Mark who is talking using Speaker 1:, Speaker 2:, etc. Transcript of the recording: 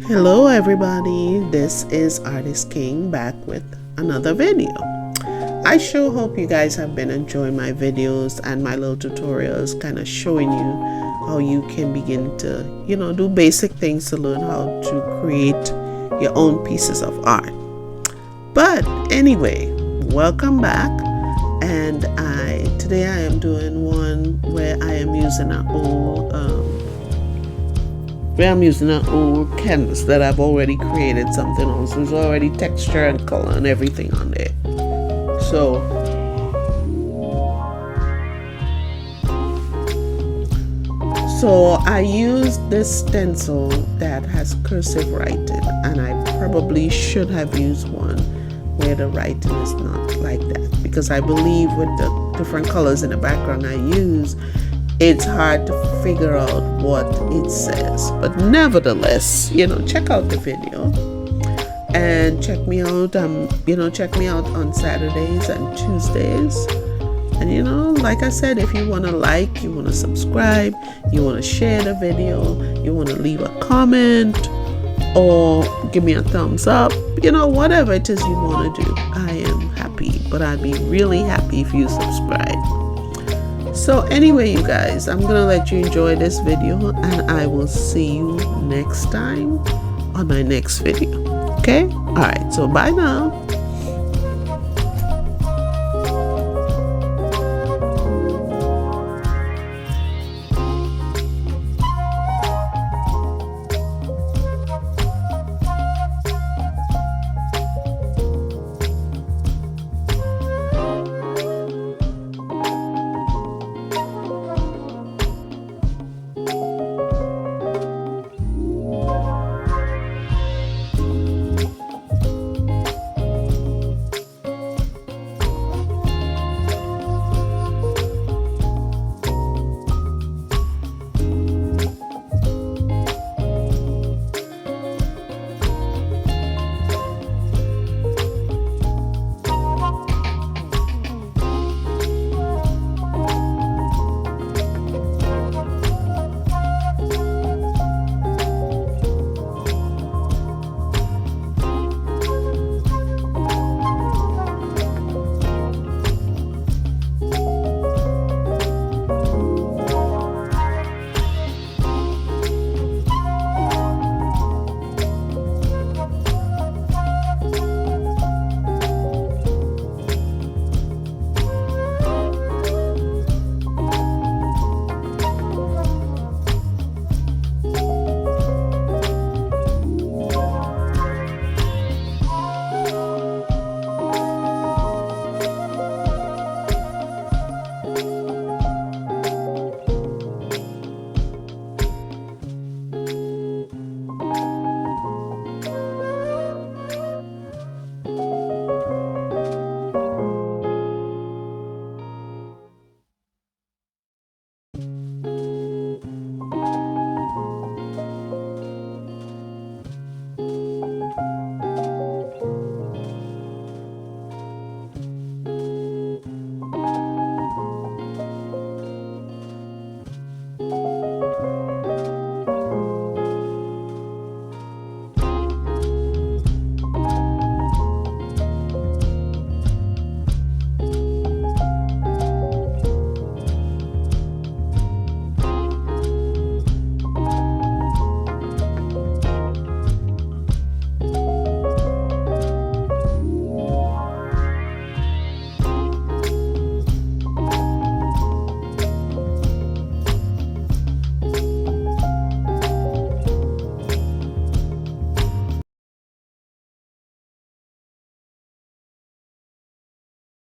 Speaker 1: Hello everybody, this is Artist King back with another video. I sure hope you guys have been enjoying my videos and my little tutorials, kind of showing you how you can begin to, do basic things to learn how to create your own pieces of art. But anyway, welcome back. And today I am doing one where I am using an old canvas that I've already created something on. So there's already texture and color and everything on there. So I used this stencil that has cursive writing, and I probably should have used one where the writing is not like that, because I believe with the different colors in the background I use, it's hard to figure out what it says. But nevertheless, check out the video and check me out. Check me out on Saturdays and Tuesdays. And like I said, if you want to like, you want to subscribe, you want to share the video, you want to leave a comment or give me a thumbs up, whatever it is you want to do, I am happy. But I'd be really happy if you subscribe. So anyway, you guys, I'm gonna let you enjoy this video, and I will see you next time on my next video. Okay, all right, so bye now.